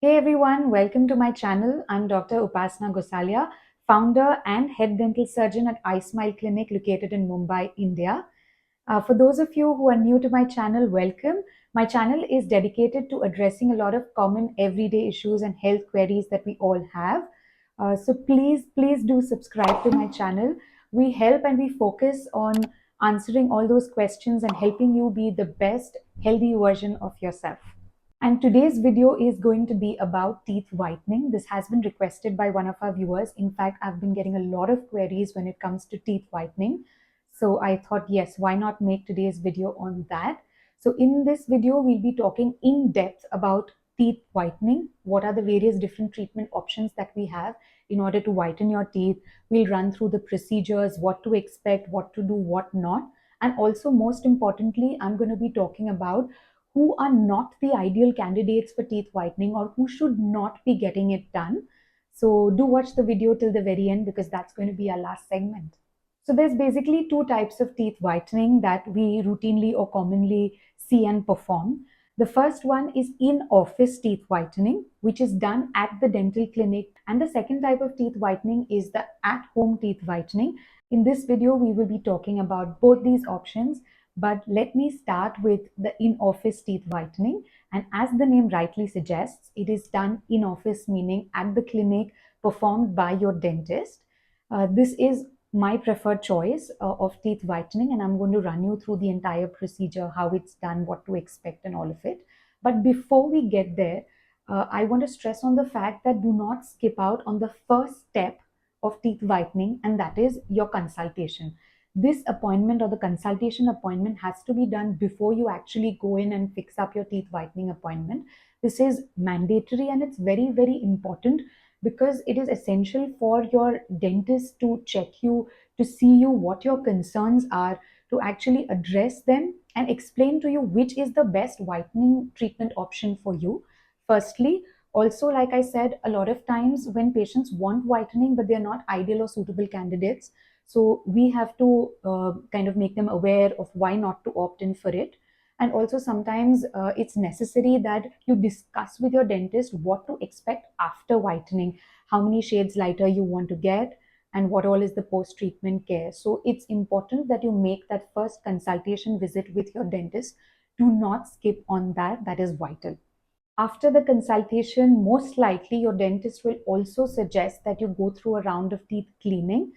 Hey everyone, welcome to my channel. I'm Dr. Upasana Gosalia, founder and head dental surgeon at iSmile Clinic located in Mumbai, India. For those of you who are new to my channel, welcome. My channel is dedicated to addressing a lot of common everyday issues and health queries that we all have. So please do subscribe to my channel. We help and we focus on answering all those questions and helping you be the best healthy version of yourself. And today's video is going to be about teeth whitening. This has been requested by one of our viewers. In fact, I've been getting a lot of queries when it comes to teeth whitening. So I thought, yes, why not make today's video on that? So in this video, we'll be talking in depth about teeth whitening. What are the various different treatment options that we have in order to whiten your teeth? We'll run through the procedures, what to expect, what to do, what not. And also, most importantly, I'm going to be talking about who are not the ideal candidates for teeth whitening or who should not be getting it done. So do watch the video till the very end because that's going to be our last segment. So there's basically two types of teeth whitening that we routinely or commonly see and perform. The first one is in-office teeth whitening, which is done at the dental clinic. And the second type of teeth whitening is the at-home teeth whitening. In this video, we will be talking about both these options. But let me start with the in-office teeth whitening. And as the name rightly suggests, it is done in office, meaning at the clinic, performed by your dentist. This is my preferred choice of teeth whitening, and I'm going to run you through the entire procedure, how it's done, what to expect, and all of it. But before we get there, I want to stress on the fact that do not skip out on the first step of teeth whitening, and that is your consultation. This appointment or the consultation appointment has to be done before you actually go in and fix up your teeth whitening appointment. This is mandatory and it's very, very important because it is essential for your dentist to check you, to see you, what your concerns are, to actually address them and explain to you which is the best whitening treatment option for you. Firstly, also, like I said, a lot of times when patients want whitening but they're not ideal or suitable candidates, so we have to kind of make them aware of why not to opt in for it. And also sometimes it's necessary that you discuss with your dentist what to expect after whitening, how many shades lighter you want to get, and what all is the post-treatment care. So it's important that you make that first consultation visit with your dentist. Do not skip on that. That is vital. After the consultation, most likely your dentist will also suggest that you go through a round of teeth cleaning.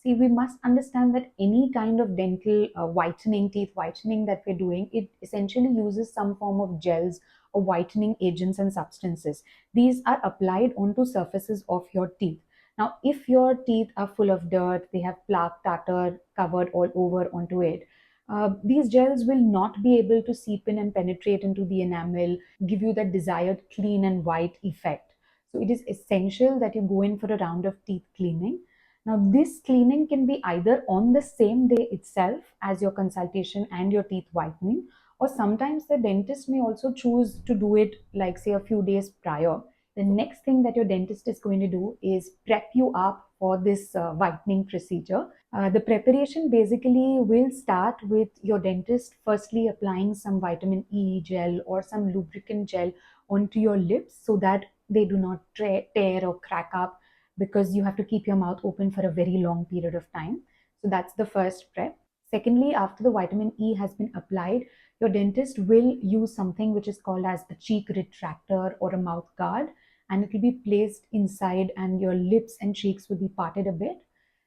See, we must understand that any kind of dental whitening, teeth whitening that we're doing, it essentially uses some form of gels or whitening agents and substances. These are applied onto surfaces of your teeth. Now, if your teeth are full of dirt, they have plaque, tartar covered all over onto it, these gels will not be able to seep in and penetrate into the enamel, give you that desired clean and white effect. So it is essential that you go in for a round of teeth cleaning. Now, this cleaning can be either on the same day itself as your consultation and your teeth whitening, or sometimes the dentist may also choose to do it like say a few days prior. The next thing that your dentist is going to do is prep you up for this whitening procedure. The preparation basically will start with your dentist firstly applying some vitamin E gel or some lubricant gel onto your lips so that they do not tear or crack up, because you have to keep your mouth open for a very long period of time. So that's the first prep. Secondly, after the vitamin E has been applied, your dentist will use something which is called as a cheek retractor or a mouth guard, and it will be placed inside and your lips and cheeks will be parted a bit.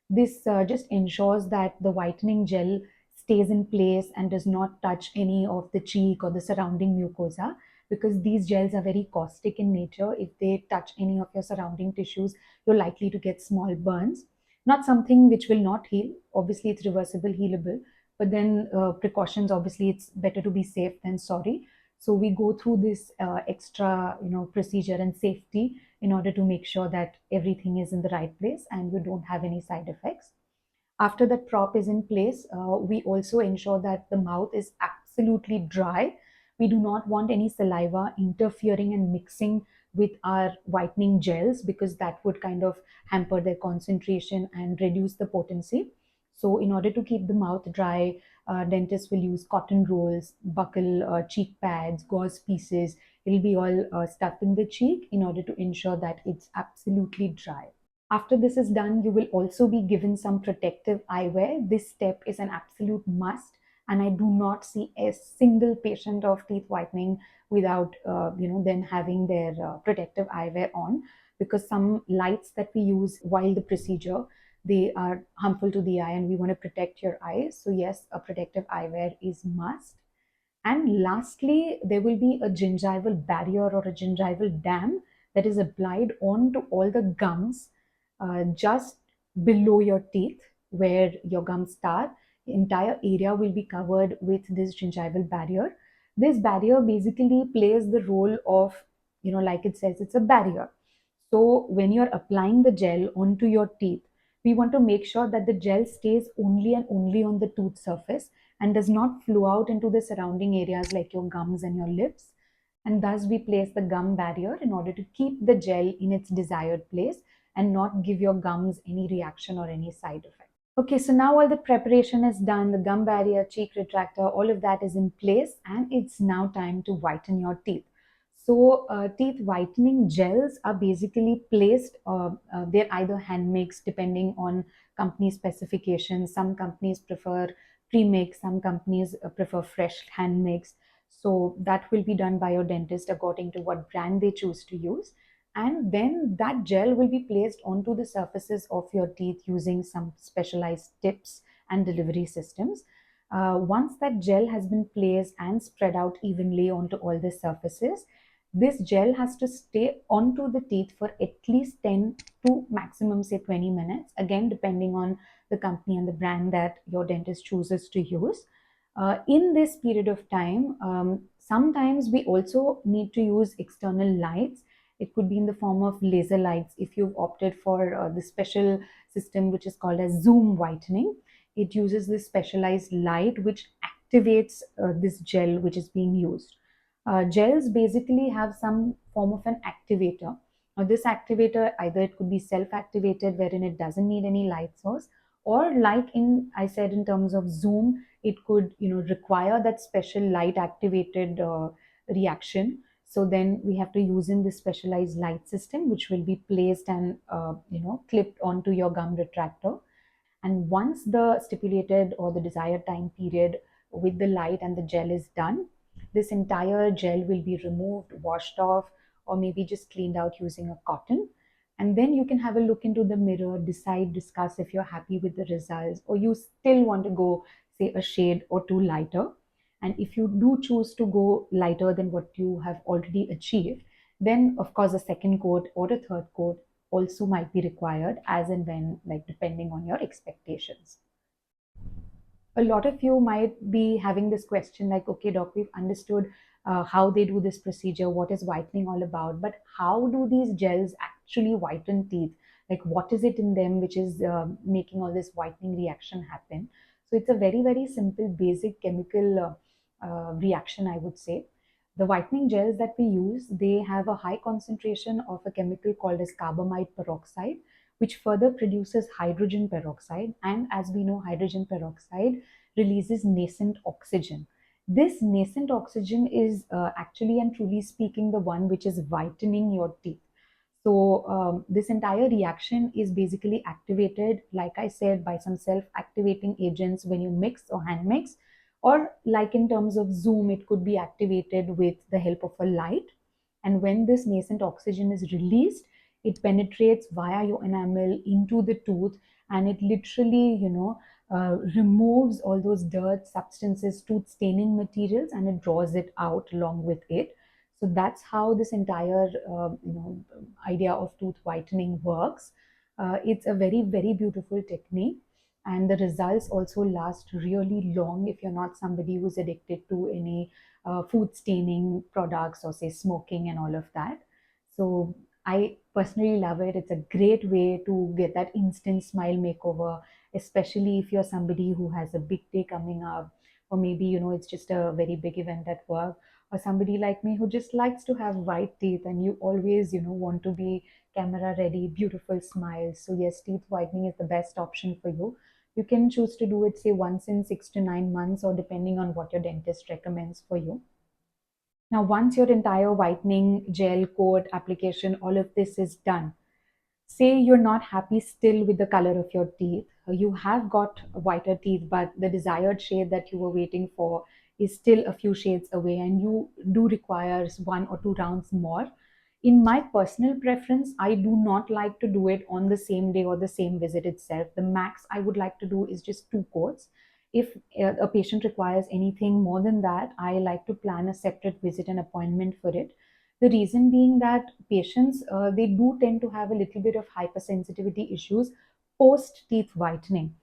This just ensures that the whitening gel stays in place and does not touch any of the cheek or the surrounding mucosa, because these gels are very caustic in nature. If they touch any of your surrounding tissues, you're likely to get small burns. Not something which will not heal. Obviously, it's reversible, healable, but then precautions, obviously, it's better to be safe than sorry. So we go through this extra, procedure and safety in order to make sure that everything is in the right place and you don't have any side effects. After that prop is in place, we also ensure that the mouth is absolutely dry. We do not want any saliva interfering and mixing with our whitening gels, because that would kind of hamper their concentration and reduce the potency. So in order to keep the mouth dry, dentists will use cotton rolls, buckle cheek pads, gauze pieces. It'll be all stuck in the cheek in order to ensure that it's absolutely dry. After this is done, you will also be given some protective eyewear. This step is an absolute must, and I do not see a single patient of teeth whitening without, them having their protective eyewear on, because some lights that we use while the procedure, they are harmful to the eye, and we want to protect your eyes. So yes, a protective eyewear is must. And lastly, there will be a gingival barrier or a gingival dam that is applied onto all the gums just below your teeth where your gums start. The entire area will be covered with this gingival barrier. This barrier basically plays the role of, like it says, it's a barrier. So when you're applying the gel onto your teeth, we want to make sure that the gel stays only and only on the tooth surface and does not flow out into the surrounding areas like your gums and your lips. And thus, we place the gum barrier in order to keep the gel in its desired place and not give your gums any reaction or any side effect. Okay, so now all the preparation is done, the gum barrier, cheek retractor, all of that is in place, and it's now time to whiten your teeth. So, teeth whitening gels are basically placed, they're either hand mixed depending on company specifications. Some companies prefer pre-mix, some companies prefer fresh hand mixed. So, that will be done by your dentist according to what brand they choose to use. And then that gel will be placed onto the surfaces of your teeth using some specialized tips and delivery systems. Once that gel has been placed and spread out evenly onto all the surfaces, this gel has to stay onto the teeth for at least 10 to maximum say 20 minutes, again depending on the company and the brand that your dentist chooses to use. In this period of time, sometimes we also need to use external lights. It could be in the form of laser lights if you've opted for the special system which is called as zoom whitening. It uses this specialized light which activates this gel which is being used. Gels basically have some form of an activator. Now, this activator, either it could be self-activated wherein it doesn't need any light source, or like in I said in terms of zoom, it could require that special light activated reaction. So then we have to use in this specialized light system which will be placed and clipped onto your gum retractor. And once the stipulated or the desired time period with the light and the gel is done, this entire gel will be removed, washed off, or maybe just cleaned out using a cotton. And then you can have a look into the mirror, decide, discuss if you're happy with the results, or you still want to go, say, a shade or two lighter. And if you do choose to go lighter than what you have already achieved, then of course a second coat or a third coat also might be required as and when, like depending on your expectations. A lot of you might be having this question like, okay, doc, we've understood how they do this procedure, what is whitening all about, but how do these gels actually whiten teeth? Like, what is it in them which is making all this whitening reaction happen? So it's a very, very simple, basic chemical reaction, I would say. The whitening gels that we use, they have a high concentration of a chemical called as carbamide peroxide, which further produces hydrogen peroxide. And as we know, hydrogen peroxide releases nascent oxygen. This nascent oxygen is actually and truly speaking the one which is whitening your teeth. So this entire reaction is basically activated, like I said, by some self-activating agents when you mix or hand mix, or like in terms of zoom, it could be activated with the help of a light. And when this nascent oxygen is released, it penetrates via your enamel into the tooth, and it literally, removes all those dirt, substances, tooth staining materials, and it draws it out along with it. So that's how this entire idea of tooth whitening works. It's a very, very beautiful technique, and the results also last really long if you're not somebody who's addicted to any food staining products or say smoking and all of that. So I personally love it. It's a great way to get that instant smile makeover, especially if you're somebody who has a big day coming up, or maybe it's just a very big event at work, or somebody like me who just likes to have white teeth and you always want to be camera ready, beautiful smiles. So yes, teeth whitening is the best option for you. You can choose to do it say once in 6 to 9 months, or depending on what your dentist recommends for you. Now, once your entire whitening gel coat application, all of this is done, say you're not happy still with the color of your teeth, you have got whiter teeth, but the desired shade that you were waiting for is still a few shades away, and you do requires 1 or 2 rounds more. In my personal preference, I do not like to do it on the same day or the same visit itself. The max I would like to do is just 2 coats. If a patient requires anything more than that, I like to plan a separate visit and appointment for it. The reason being that patients, they do tend to have a little bit of hypersensitivity issues post teeth whitening.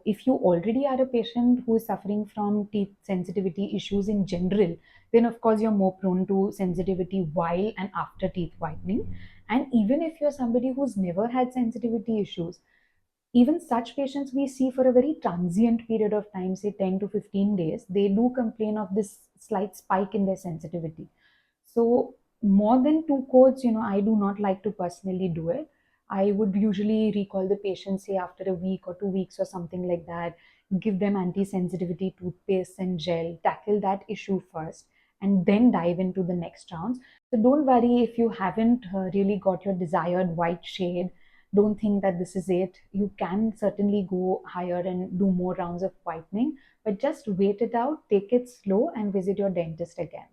If you already are a patient who is suffering from teeth sensitivity issues in general, then of course you're more prone to sensitivity while and after teeth whitening. And even if you're somebody who's never had sensitivity issues, even such patients we see for a very transient period of time, say 10 to 15 days, they do complain of this slight spike in their sensitivity. So more than 2 coats, I do not like to personally do it. I would usually recall the patient, say after a week or 2 weeks or something like that, give them anti-sensitivity toothpaste and gel, tackle that issue first, and then dive into the next rounds. So don't worry if you haven't really got your desired white shade. Don't think that this is it. You can certainly go higher and do more rounds of whitening, but just wait it out, take it slow, and visit your dentist again.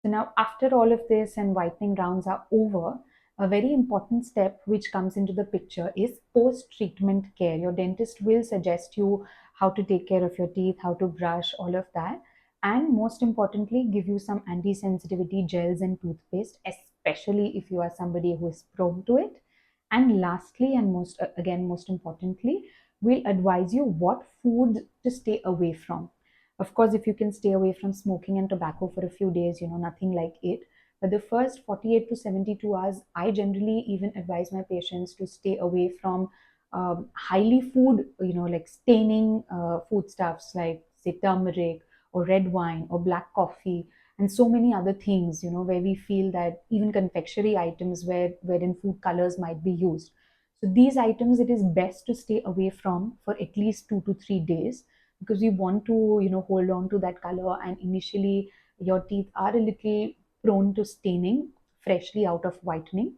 So now, after all of this and whitening rounds are over, a very important step which comes into the picture is post-treatment care. Your dentist will suggest you how to take care of your teeth, how to brush, all of that, and most importantly, give you some anti-sensitivity gels and toothpaste, especially if you are somebody who is prone to it. And lastly, and most importantly, we'll advise you what food to stay away from. Of course, if you can stay away from smoking and tobacco for a few days, nothing like it. But the first 48 to 72 hours, I generally even advise my patients to stay away from highly food, like staining foodstuffs like, say, turmeric or red wine or black coffee, and so many other things, where we feel that even confectionery items wherein food colors might be used. So these items, it is best to stay away from for at least 2 to 3 days, because we want to hold on to that color, and initially your teeth are a little prone to staining freshly out of whitening.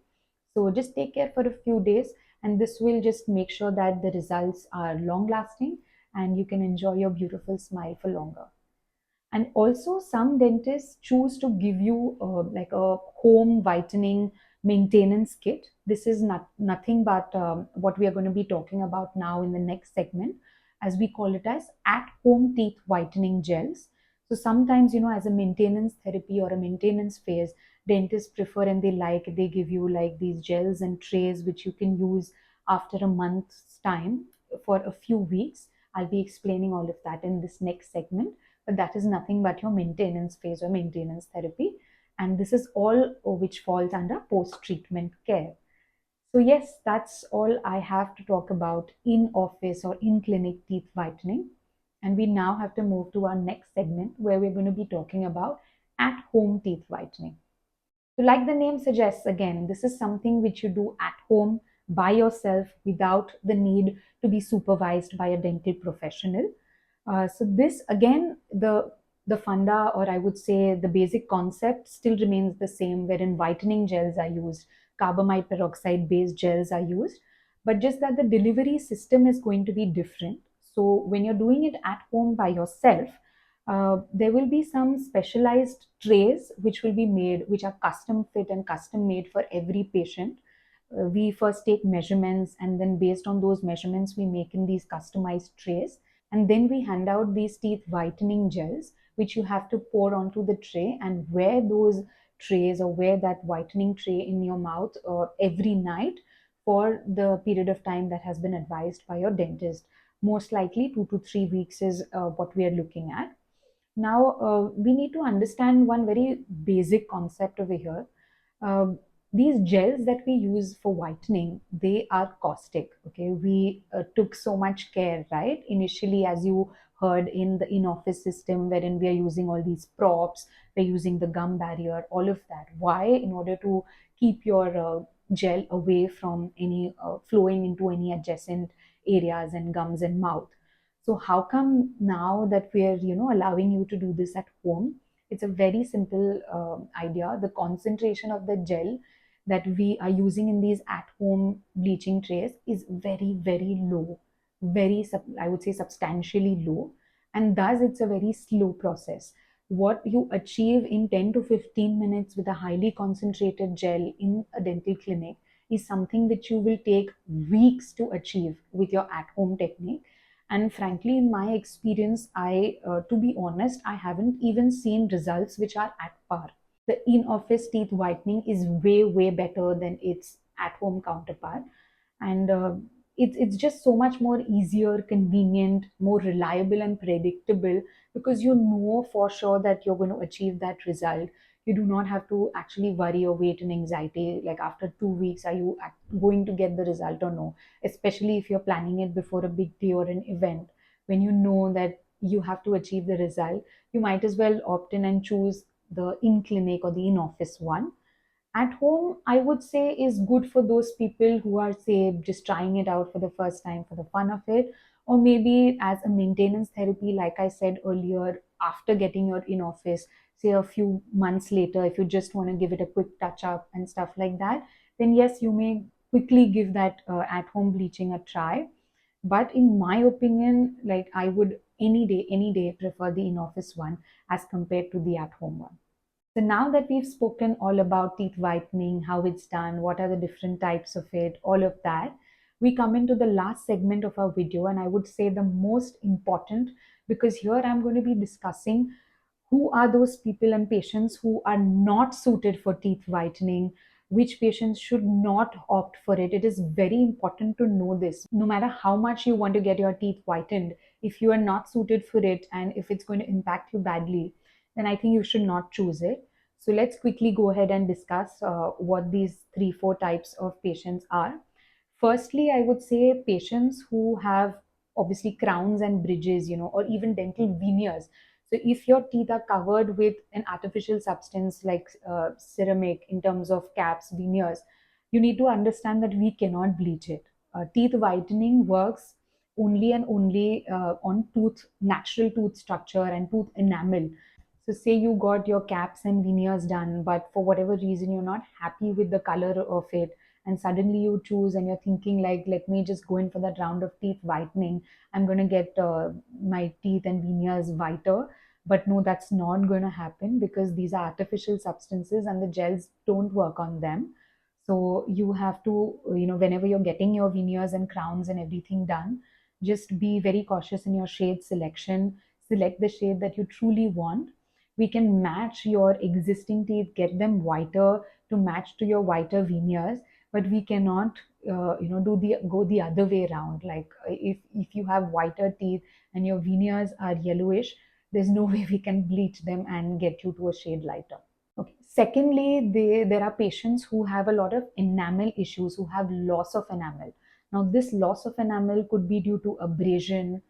So just take care for a few days, and this will just make sure that the results are long lasting and you can enjoy your beautiful smile for longer. And also, some dentists choose to give you like a home whitening maintenance kit. This is nothing but what we are going to be talking about now in the next segment, as we call it as at-home teeth whitening gels. So sometimes, as a maintenance therapy or a maintenance phase, dentists prefer and they give you like these gels and trays which you can use after a month's time for a few weeks. I'll be explaining all of that in this next segment, but that is nothing but your maintenance phase or maintenance therapy. And this is all which falls under post treatment care. So, yes, that's all I have to talk about in office or in clinic teeth whitening. And we now have to move to our next segment where we're going to be talking about at home teeth whitening. So, like the name suggests, again, this is something which you do at home by yourself without the need to be supervised by a dental professional. So this again, the funda, or I would say the basic concept, still remains the same, wherein whitening gels are used, carbamide peroxide based gels are used, but just that the delivery system is going to be different. So when you're doing it at home by yourself, there will be some specialized trays which will be made, which are custom fit and custom made for every patient. We first take measurements, and then based on those measurements, we make in these customized trays, and then we hand out these teeth whitening gels which you have to pour onto the tray and wear those trays or wear that whitening tray in your mouth every night for the period of time that has been advised by your dentist. Most likely 2 to 3 weeks is what we are looking at. Now, we need to understand one very basic concept over here. Uh, these gels that we use for whitening, they are caustic. Okay, we took so much care, right? Initially, as you heard in the in-office system, wherein we are using all these props, we're using the gum barrier, all of that. Why? In order to keep your gel away from any flowing into any adjacent areas and gums and mouth. So how come now that we're allowing you to do this at home? It's a very simple idea. The concentration of the gel that we are using in these at-home bleaching trays is very, very low, I would say substantially low, and thus it's a very slow process. What you achieve in 10 to 15 minutes with a highly concentrated gel in a dental clinic is something which you will take weeks to achieve with your at-home technique. And frankly, in my experience, to be honest, I haven't even seen results which are at par. The in-office teeth whitening is way, way better than its at-home counterpart. And it's just so much more easier, convenient, more reliable and predictable, because you know for sure that you're going to achieve that result. You do not have to actually worry or wait in anxiety like after 2 weeks are you going to get the result or no, especially if you're planning it before a big day or an event. When you know that you have to achieve the result, you might as well opt in and choose the in clinic or the in office one. At home, I would say, is good for those people who are, say, just trying it out for the first time for the fun of it, or maybe as a maintenance therapy, like I said earlier, after getting your in office, say a few months later, if you just want to give it a quick touch up and stuff like that, then yes, you may quickly give that at home bleaching a try. But in my opinion, like I would any day prefer the in office one as compared to the at home one. So now that we've spoken all about teeth whitening, how it's done, what are the different types of it, all of that, we come into the last segment of our video, and I would say the most important, because here I'm going to be discussing who are those people and patients who are not suited for teeth whitening, which patients should not opt for it. It is very important to know this. No matter how much you want to get your teeth whitened, if you are not suited for it and if it's going to impact you badly, then I think you should not choose it. So let's quickly go ahead and discuss what these three, four types of patients are. Firstly, I would say patients who have obviously crowns and bridges, or even dental veneers. So if your teeth are covered with an artificial substance like ceramic in terms of caps, veneers, you need to understand that we cannot bleach it. Teeth whitening works only and only on natural tooth structure and tooth enamel. So say you got your caps and veneers done, but for whatever reason you're not happy with the color of it, and suddenly you choose and you're thinking like, let me just go in for that round of teeth whitening. I'm going to get my teeth and veneers whiter. But no, that's not going to happen because these are artificial substances and the gels don't work on them. So you have to, whenever you're getting your veneers and crowns and everything done, just be very cautious in your shade selection. Select the shade that you truly want. We can match your existing teeth, get them whiter to match to your whiter veneers, but we cannot go the other way around. Like if you have whiter teeth and your veneers are yellowish, there's no way we can bleach them and get you to a shade lighter. Okay. Secondly, there are patients who have a lot of enamel issues, who have loss of enamel. Now, this loss of enamel could be due to abrasion,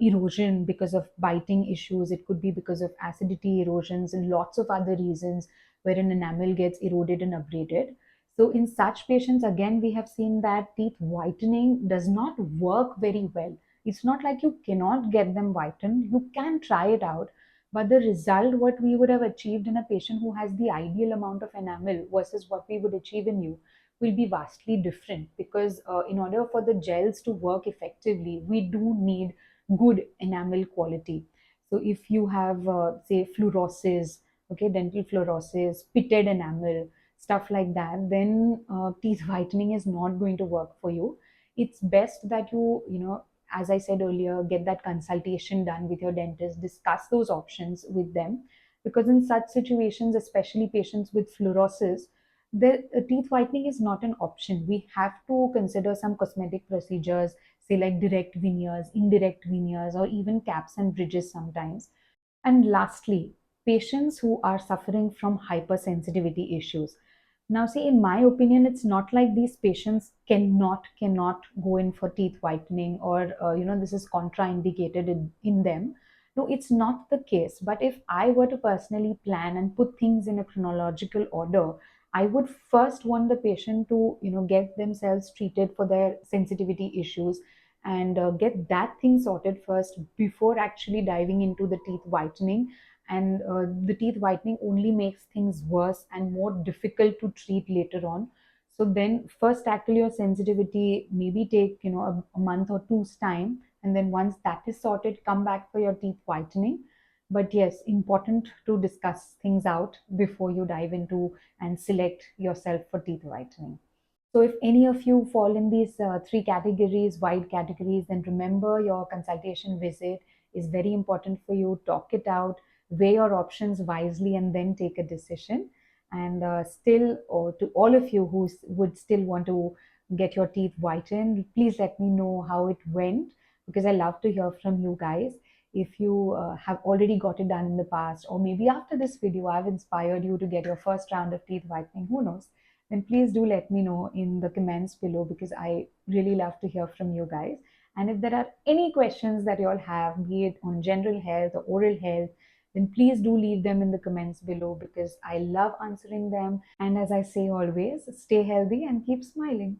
erosion because of biting issues. It could be because of acidity erosions and lots of other reasons where an enamel gets eroded and abraded. So, in such patients, again, we have seen that teeth whitening does not work very well. It's not like you cannot get them whitened. You can try it out, but the result, what we would have achieved in a patient who has the ideal amount of enamel versus what we would achieve in you will be vastly different, because in order for the gels to work effectively, we do need good enamel quality. So if you have, say, fluorosis, okay, dental fluorosis, pitted enamel, stuff like that, then teeth whitening is not going to work for you. It's best that as I said earlier, get that consultation done with your dentist, discuss those options with them. Because in such situations, especially patients with fluorosis, the teeth whitening is not an option. We have to consider some cosmetic procedures, say like direct veneers, indirect veneers, or even caps and bridges sometimes. And lastly, patients who are suffering from hypersensitivity issues. Now, see, in my opinion, it's not like these patients cannot go in for teeth whitening, or this is contraindicated in them. No, it's not the case. But if I were to personally plan and put things in a chronological order, I would first want the patient to get themselves treated for their sensitivity issues, and get that thing sorted first before actually diving into the teeth whitening. and the teeth whitening only makes things worse and more difficult to treat later on. So then first tackle your sensitivity, maybe take a month or two's time, and then once that is sorted, come back for your teeth whitening. But yes, important to discuss things out before you dive into and select yourself for teeth whitening. So, if any of you fall in these three categories, wide categories, then remember your consultation visit is very important for you. Talk it out, weigh your options wisely, and then take a decision. And still, or to all of you who would still want to get your teeth whitened, please let me know how it went, because I love to hear from you guys. If you have already got it done in the past, or maybe after this video, I've inspired you to get your first round of teeth whitening, who knows? Then please do let me know in the comments below, because I really love to hear from you guys. And if there are any questions that you all have, be it on general health or oral health, then please do leave them in the comments below, because I love answering them. And as I say always, stay healthy and keep smiling.